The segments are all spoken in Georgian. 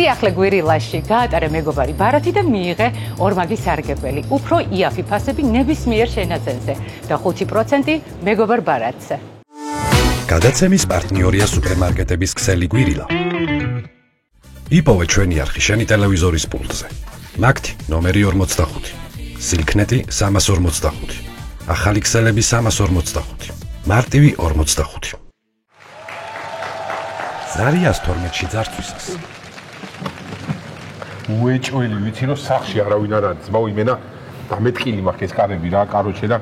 სიახლე გვირილაში გაატარე მეგობარი ბარათი და მიიღე ორმაგი სარგებელი. უფრო იაფი ფასები ნებისმიერ შენაძენზე და 5% მეგობარ ბარათზე. გადაცემის პარტნიორია სუპერმარკეტების ქსელი გვირილა. იპოვე ჩვენი არხი შენი ტელევიზორის პულტზე. მაგთი ნომერი 45. სილქნეტი 345. ახალი ქსელები 345. მარტივი 45. ზარიას 12-ში ძარცვისას. უეჭველი ვიცი რომ სახში არავინ არ არის. ძმაო იმენა დამეტყილი მაქვს ეს კარები რა, კაროჩე და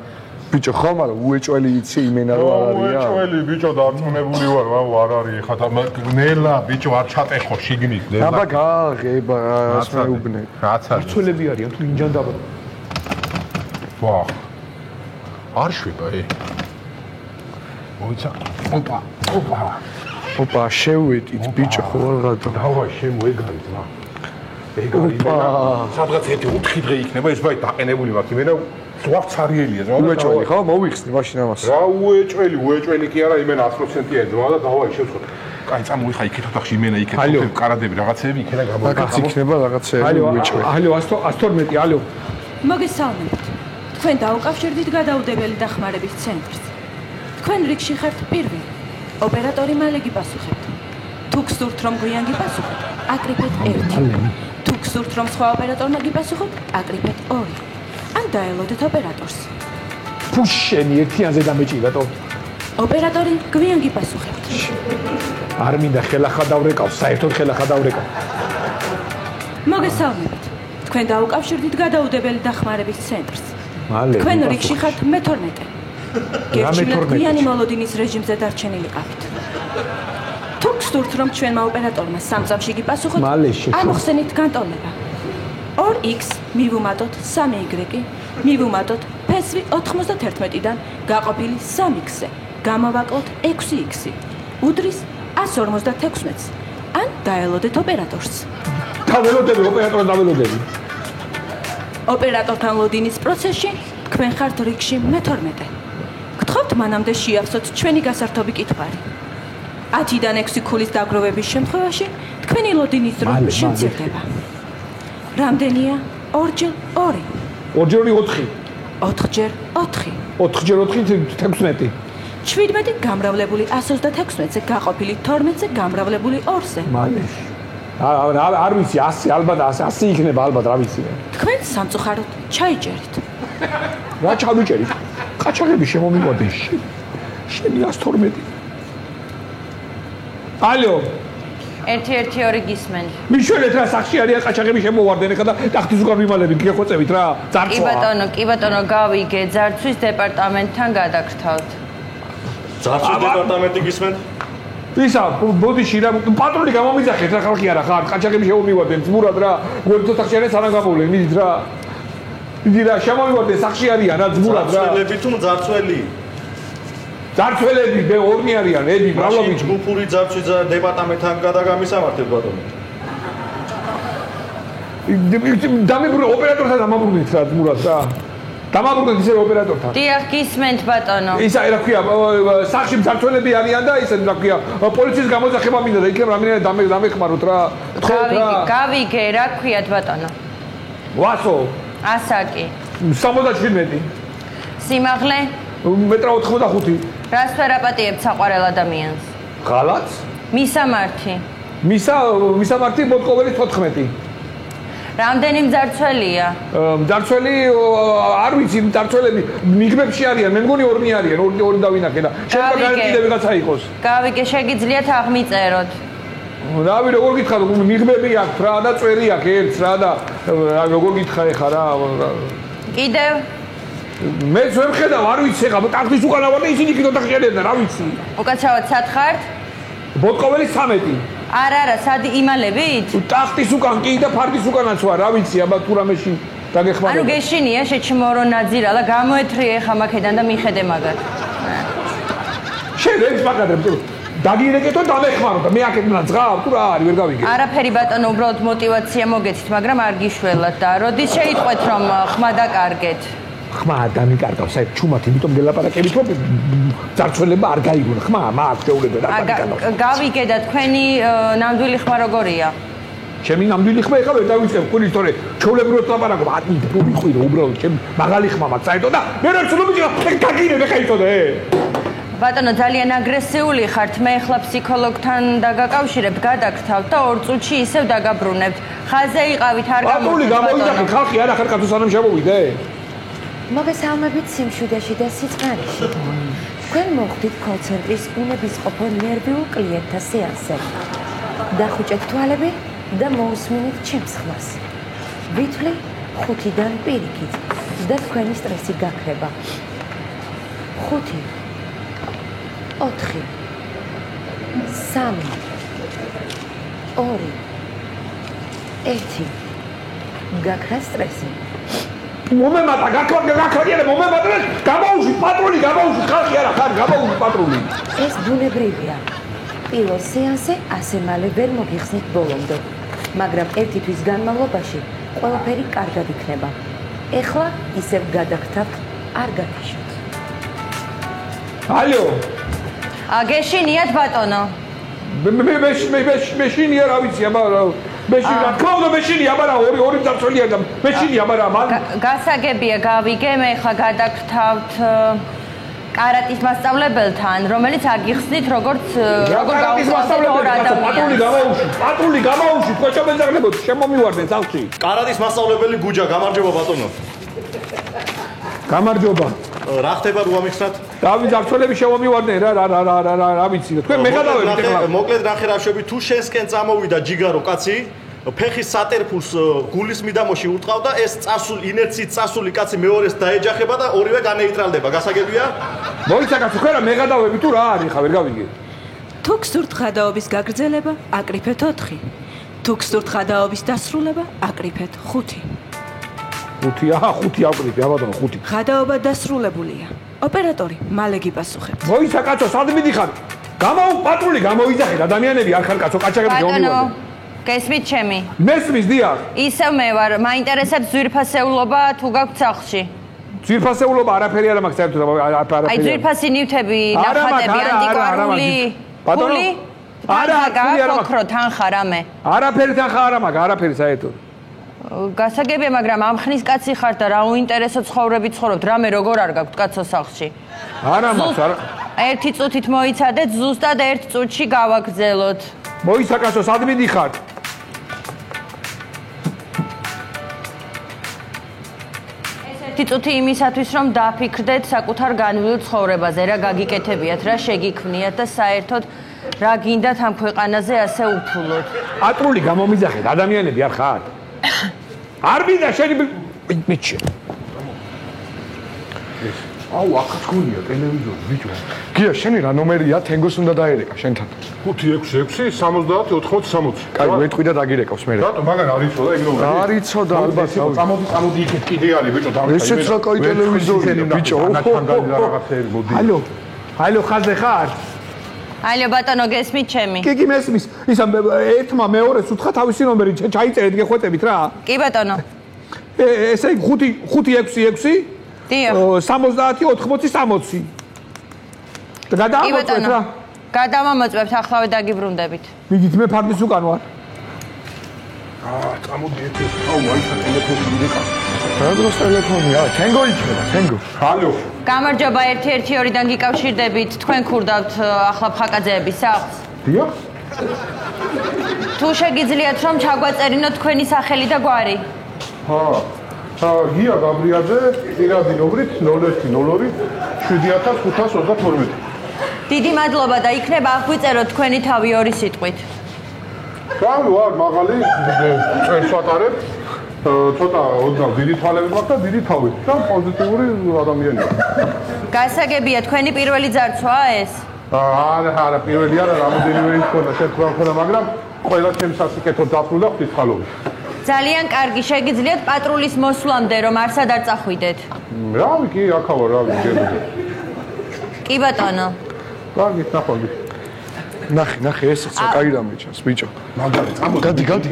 ბიჭო ხო, მაგრამ უეჭველი იცი იმენა რომ არ არია. უეჭველი ბიჭო დარწმუნებული ვარ, არ არის ხათა ნელა ბიჭო არ ჩატეხო შიგნით ნელა. აბა გააღება რას მეუბნე. რაც არის. ცვლები არიან თუ ინჯან დაბა. ვა. არ შვება მოიცა. ოპა, შევედით ბიჭო ხო რაღაცა. დავა შემოეგარით რა. ეგარი სადღაც 1-4 დღე იქნება ეს ბაი დაყენებული მაქვს იმენა ზღვარც არიელია ზღვა უეჭველი ხო მოვიხსნი მაშინ ამას რა უეჭველი კი არა იმენა 100%-ია ზღვა და დავაი შევცხო კაი წამოიხა იქეთ ოთახში იმენა იქეთ კარადები რაღაცეები იქენა გამოგაკაც იქნება რაღაცეები უეჭველი ალო 112 ალო მოგესალმებით თქვენ დაუკავშირდით გადაუდებელი დახმარების ცენტრს თქვენ რიგში ხართ პირველი ოპერატორი მალე გიპასუხებთ თუ გსურთ რომ გვიან გიპასუხოთ აკრიფეთ 1 თუ გსურთ რომ სხვა ოპერატორმა გიპასუხოთ აკრიფეთ 2 ან დაელოდეთ ოპერატორს ფუშენი ერთიანზე დამეჭირატო ოპერატორი გვიან გიპასუხებთ არ მინდა ხელახა დავრეკავ საერთოდ ხელახა დავრეკავ მოგესალმებით თქვენ დაუკავშირდით გადაუდებელი დახმარების ცენტრს მალე თქვენ რიგში ხართ მე-12 გერჩივლეთ გვიანი მოლოდინის რეჟიმზე დარჩენილი ყავით თუ გსურთ რომ ჩვენმა ოპერატორმა სამწამში გიპასუხოთ ამოხსენით განტოლება 2x მივუმატოთ 3y მივუმატოთ ფესვი 91-დან გაყოფილი 3x-ზე გამოვაკლოთ 6x უდრის 156-ს ან დაელოდეთ ოპერატორს დაველოდები ოპერატორს დაველოდები ოპერატორთან ლოდინის პროცესში თქვენ ხართ რიგში მე-12 გთხოვთ მანამდე შეავსოთ ჩვენი გასართობი კითხვარი 10-დან 6 ქულის დაგროვების შემთხვევაში თქვენი ლოდინის დრო შემცირდება. რამდენია 2-ჯერ 2? 2-ჯერ 4. 4-ჯერ 4. 4-ჯერ 4 16. 17 გამრავლებული 126-ზე გაყოფილი 12-ზე გამრავლებული 2-ზე. მალე. არ ვიცი 100 ალბათ 100 იქნება ალბათ რა ვიცი. თქვენ სამწუხაროდ ჩაიჭერით. რა ჩავიჭერით? ყაჩაღები შემომიყვნენ. შენი 112 ალო 112 გისმენთ. მიშველეთ რა სახში არიან ყაჩაღები შემოვარდნენ ეხლა და ტახტის უკან მიმალებით გიხოცებით რა ძარცვა. კი ბატონო გავიგე ძარცვის დეპარტამენტთან გადაგრთავთ. ძარცვის დეპარტამენტი გისმენთ? ისა ბოდიში რა პატრული გამომიძახეთ რა ხალხი არა ხარ ყაჩაღები შემოვარდნენ ძმურად რა გორით ოთახში არიან სანამ გამოვლენ მიდით რა. მიდი რა შემოვარდნენ სახში არიან რა ძმურად რა. ძარცველები თუ ძარცველი? ძარცველები მე 2 არიან, ედი, მრავლობითი. ჯგუფური ძარცვის დეპარტამენტთან გადაგამისამართებ ბატონო. დამებრუნე ოპერატორთან დამაბრუნეთ რა ძმურად რა. დამაბრუნეთ ისე ოპერატორთან. დიახ, გისმენთ ბატონო. ისა რა ქვია, სახში ძარცველები არიან და ისე რა ქვია, პოლიციის გამოძახება მინდა და იქნებ რამე დამეხმაროთ რა. გავიგე, რა ქვიათ ბატონო? ვასო. ასაკი. 77. სიმაღლე? მეტრა 85. რას ვერაპატიებთ საყვარელ ადამიანს? ღალატს? მისამართი. მისამართი ბოტკოვერის 14. რამდენი მძარცველია? მძარცველი არ ვიცი, მძარცველები მიგრებში არიან, მე მგონი 2 არიან, 2 დავინახე და შეიძლება განკიდე ვიღაცა იყოს. გავიგე, შეგიძლიათ აღმიწეროთ. რავი, როგორ გითხარ, მიგრები აქვს რა და წვერი აქვს ერთს რა და როგორ გითხარ ეხა რა. კიდევ მეც ვერ ხედავ, არ ვიცი ეხა, ტახტის უკანა ვარ და ისინი კიდე ოთახში არიან, რა ვიცი. უკაცრავად სად ხართ? ბოტკოვერის 13. არა, სად იმალებით? ტახტის უკან კი და ფარდის უკანაც ვარ, რა ვიცი, აბა თუ რამეში დაგეხმარება. ანუ გეშინია შეჩმორო ნაძირალა, გამოეთრიე ეხა მაქედან და მიხედე მაგათ. შენ რებს მაგადრებ თუ დაგირეკეთო დამეხმარო და მე აქეთ ნაძღავ თუ რა არის ვერ გავიგე. არაფერი ბატონო, უბრალოდ мотиваცია მოგეცით, მაგრამ არ გიშველათ და როდის შეიტყვეთ რომ ხმა დაკარგეთ? ხმა დამიკარგავს, აი ჩუმად იმიტომ გელაპარაკებით რომ ძარცველება არ გაიგონა. ხმა მაქვს შეულებდა და გავიგე და თქვენი ნამდვილი ხმა როგორია? ჩემი ნამდვილი ხმა ეხლა ვერ დავიწყებ ხვირის თორე ჩოვლებროთ ლაპარაკობ მიყვირო უბრალოდ ჩემ მაღალი ხმამაც წაიტო და მე რა ცნობი გაგინე ხა იწოდე ბატონო ძალიან აგრესიული ხართ მე ეხლა ფსიქოლოგთან დაგაკავშირებთ გადაგრთავთ და 2 წუთში ისევ დაგაბრუნებთ ხაზე იყავით არ გამოვიდეთ გამოიძახეთ ხალხი არა ხარ კაცო სანამ შემოვიდე მოგესალმებით სიმშვიდეში და სიწყარიში თქვენ მოხვდით კოლ-ცენტრის უნებისყოფო ნერვიულ კლიენტთა სეანსზე დახუჭეთ თვალები და მოусმინეთ ჩემს ხმას ვითვლი 5-დან პირიქით და თქვენი სტრესი გაქრება 5 4 3 2 1 გაქრა სტრესი მომემატა გაქრა მომემატა გამაუში პატრული გამაუში ხალხი არა ხარ გამაუში პატრული ეს ბუნებრივია პირველ სეანსზე ასე მალე ვერ მოგიხსნით ბოლომდე მაგრამ 1 თვის განმავლობაში ყველაფერი კარგად იქნება ეხლა ისევ გადაგთავთ არ გათიშოთ ალო აგეშინიათ ბატონო მე შინია რა ვიცი აბა მეში რა თქმა უნდა მეშინია აბა ორი წარსულია და მეშინია აბა მან გასაგებია გავიგე მე ხა გადაგრთავთ კარატის მასწავლებელთან რომელიც აგიხსნით როგორც პატრული გამაუში თქვენ შემეძაღლებოდ შემომივარდნენ სახლში კარატის მასწავლებელი გუჯა გამარჯობა ბატონო გამარჯობა რა ხდება რო ამიხსნათ დავით ძარცველები შემომივარდნენ რა ვიცი თქვენ მე გადავედით ეხლა მოკლედ ნახე რა შვები თუ შენსკენ წამოვიდა ჯიგარო კაცი ფეხის სატერფულს გულის მიდამოში ურტყავდა ეს წასულ ინერციით წასული კაცი მეორეს დაეჯახება და ორივე განეიტრალდება გასაგებია მოიცა კაცო ხო რა მე გადავები თუ რა არის ხა ვერ გავიგე თუ გსურთ ხადაობის გაგრძელება აკრიფეთ 4 თუ გსურთ ხადაობის დასრულება აკრიფეთ 5 5 აკრიფე აბატონო 5 ხადაობა დასრულებულია ოპერატორი მალე გიპასუხებთ მოიცა კაცო სად მიდიხარ პატრული გამოიძახეთ ადამიანები არ ხარ კაცო კაჩაგები გამოვიდა გესმით ჩემი მესმის დიახ ისევ მე ვარ მაინტერესებს ძვირფასეულობა თუ გაქვთ სახლში ძვირფასეულობა არაფერი არ მაქვს საერთოდ არაფერი აი ძვირფასი ნივთები ნახატები ანტიკვარული ფული არა ოქრო თანხა რამე არაფერი თანხა არა მაქვს არაფერი საერთოდ გასაგებია მაგრამ ამ ხნის კაცი ხარ და რა უინტერესო ცხოვრები ცხოვრობთ რამე როგორ არ გაქვთ კაცო სახლში არა მაქვს არა 1 წუთით მოიცადეთ ზუსტად 1 წუთში გავაგრძელოთ მოიცა კაცო სად მიდიხართ წუთი იმისათვის რომ დაფიქრდეთ საკუთარ განვლილ ცხოვრებაზე რა გაგიკეთებიათ რა შეგიქმნიათ და საერთოდ რა გინდათ ამ ქვეყანაზე ასე უფულოდ პატრული გამომიძახეთ ადამიანები არ ხარ არ მინდა შენი მიჩე აუ ახაც გონია ტელევიზორი ბიჭო გია შენი რა ნომერია თენგოს უნდა დაერეკა შენთან 566 70 60 კაი ვეთყვი და დაგირეკავს მე რატო მაგან არ იცოდა ეგ ნომერი არ იცოდა ალბათ წამოდი იქეთ კიდე არის ბიჭო ესეც რა კაი ტელევიზორია ბიჭო ალო ხაზე ხარ ალო ბატონო გესმით ჩემი კი მესმის ისა ერთმა მეორეს უთხრა თავისი ნომერი ჩაიწერეთ გეხვეტებით რა კი ბატონო ესე 566 დიახ 70-80-60 და გადაამოწმეთ რა გადავამოწმებთ ახლა დაგიბრუნდებით მიგით მე ფარდის უკან ვარ წამოდი ერთი აუ მაიცა ტელეფონი მიდეკა რა დროს ტელეფონია თენგო იქნება თენგო ალო გამარჯობა 112-დან გიკავშირდებით თქვენ ქურდავთ ახლა ფხაკაძეების სახლს დიახ თუ შეგიძლიათ რომ ჩაგვაწერინოთ თქვენი სახელი და გვარი გია გაბრიაძე პირადი ნომრით 0102 7522 დიდი მადლობა და იქნება აღვიწეროთ თქვენი თავი 2 სიტყვით თავი ვარ მაღალი წერს ვატარებ ცოტა ოდნავ დიდი თვალები მაქვს და დიდი თავი და პოზიტიური ადამიანია გასაგებია თქვენი პირველი ძარცვაა ეს არა პირველი არა რამოდენიმე ის ქონდა შეცვლა ხოდა მაგრამ ყველა ჩემს სასიკეთო დასრულდა ღვთისმხალობით ძალიან კარგი შეგიძლიათ პატრულის მოსვლამდე რომ არსად არ წახვიდეთ რავი კი აქავა რავი კი ბატონო კარგი ნახვამდი ნახე ესეც კაი რამე ჩანს ბიჭო მაგარი წამოდი გადი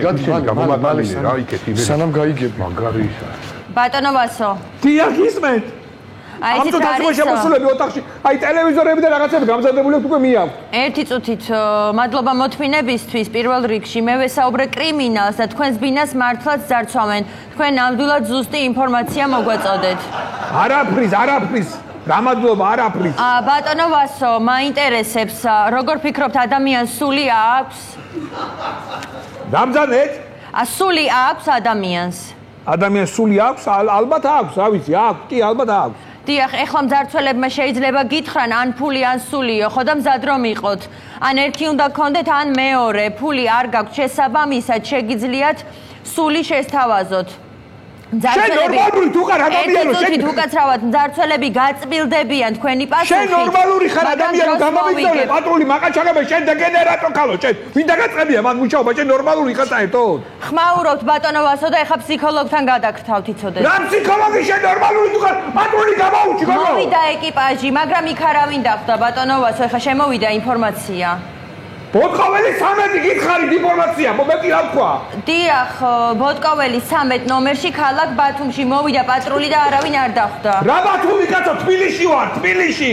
გამომატალი რა იქეთ იმედი სანამ გაიგები მაგარი ისა ბატონო ვასო დიახ ისმეთ ამ წუთაში შემოსულები ოთახში, აი ტელევიზორები და რაღაცები გამზადებული აქვს უკვე მიაქვს. ერთი წუთით მადლობა მოთმინებისთვის. პირველ რიგში მე ვესაუბრე კრიმინალს და თქვენს ბინას მართლაც ძარცვავენ. თქვენ ნამდვილად ზუსტი ინფორმაცია მოგვაწოდეთ. არაფრის. გამადლობა არაფრის. ბატონო ვასო, მაინტერესებს, როგორ ფიქრობთ ადამიანს სული აქვს? დამძანეთ? სული აქვს ადამიანს? ადამიანს სული აქვს? ალბათ აქვს, რა ვიცი, აქვს, კი, ალბათ აქვს. დიახ, ეხლა მძარცველებმა შეიძლება გითხრან, ან ფული, ან სულიო, ხო და მზად რომ იყოთ. ან ერთი უნდა გქონდეთ, ან მეორე. ფული არ გაქვთ, შესაბამისად შეგიძლიათ სული შესთავაზოთ. შენ ნორმალური თუ ხარ ადამიანო, შენ უკაცრავად მძარცველები გაწმილდებიან თქვენი პასუხით. შენ ნორმალური ხარ ადამიანო, გამომიწოდე პატრული მაყაჩაღებე, შენ დეგენერატო ხალო, შენ ვინ დაგაწყებია მან მუშაობა, შენ ნორმალური ხარ საერთოდ? ხმაურობთ ბატონო ვასო და ეხლა ფსიქოლოგთან გადაგრთავთ იცოდეთ. რა ფსიქოლოგი შენ ნორმალური თუ ხარ? პატრული გამაუჩი გოგო. მოვიდა ეკიპაჟი, მაგრამ იქ არავინ დახვდა ბატონო ვასო, ეხლა შემოვიდა ინფორმაცია. ბოტკოველი 13 გითხარით ინფორმაცია, მომეტი რა თქვა? დიახ, ბოტკოველი 13 ნომერში ქალაქ ბათუმში მოვიდა პატრული და არავინ არ დახვდა. რა ბათუმი კაცო, თბილისში ვარ, თბილისში.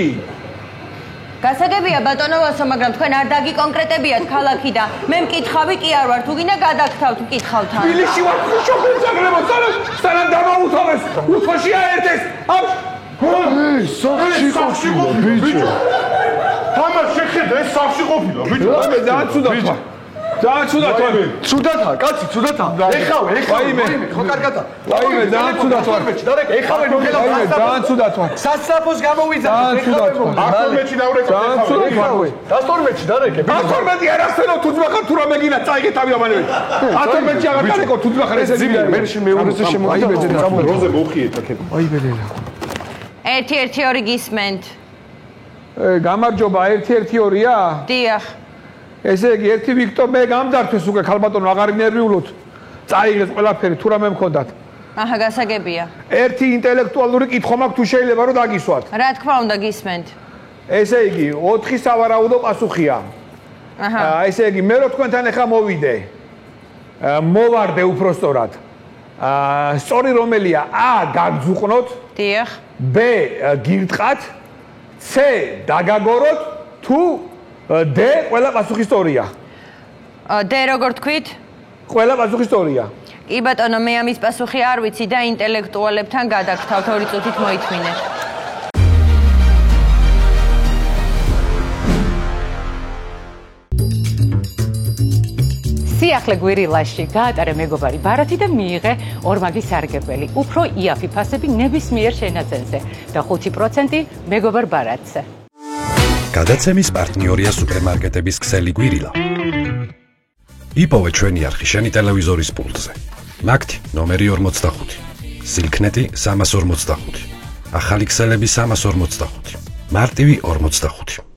გასაგებია ბატონო ვასო, მაგრამ თქვენ არ დაგიკონკრეტებიათ ქალაქი და მე მკითხავი კი არ ვარ, თუ გინდა გადაგთავთ მკითხავთან. თბილისში ვარ, შოხერცაგლებო, სანამ დამაუთავეს, უცხოში აერთეს. სახში ყოფილა, თამარ შეხედა ეს სახში ყოფილა, ბიჭო. ძალიან ცუდად თქვა. ძალიან ცუდად თქვა. ცუდათა, კაცი, ცუდათა. ეხავე, ხო კარგადა. ვაიმე, ძალიან ცუდად თქვა. ეხავე ნოხელა ძალიან ცუდად თქვა. სასწრაფოს გამოვიძახე, ეხავე. ართორმეთში დავრეკე. ძალიან ცუდად თქვა. ართორმეთში დარეკე. ართორმეთი არასწორო თუ ძმახარ თუ რამე გინა წაიგე თავი ამანები. ართორმეთში აღარ დარეკო თუ ძმახარ ესე გინა. მე მეორეზე შემოვიდა და როზე მოხიეთ აქეთ. აი ბედელა. 1-1-2 გისმენთ. გამარჯობა 1-1-2-ია? დიახ. ესე იგი ერთი ვიქტორ მე გამძარცვეს უკვე ქალბატონო აღარ ნერვიულოთ. წაიღეს ყველაფერი თუ რამე მქონდათ. აჰა, გასაგებია. ერთი ინტელექტუალური კითხვა მაქვს თუ შეიძლება რომ დაგისვათ. რა თქმა უნდა გისმენთ. ესე იგი 4 სავარაუდო პასუხია. აჰა. ესე იგი მე რო თქვენთან ახლა მოვიდე. მოვარდე უпростоრად. სწორი რომელია? A გაგძუყნოთ. დიახ. B გირტყათ. C დაგაგოროთ თუ D ყველა პასუხი სწორია. D როგორ თქვით? ყველა პასუხი სწორია. კი ბატონო, მე ამის პასუხი არ ვიცი და ინტელექტუალებთან გადაგრთავთ 2 წუთით მოითმინეთ. სიახლე გვირილაში გაატარა მეგობარი ბარათი და მიიღე ორმაგი სარგებელი. უფრო იაფი ფასები ნებისმიერ შენაძენზე და 5% მეგობარ ბარათზე. გადაცემის პარტნიორია სუპერმარკეტების ქსელი გვირილა. იპოვე ჩვენი არხი შენი ტელევიზორის პულტზე. მაგთი ნომერი 45. სილქნეტი 345. ახალი ქსელები 345. მარტივი 45.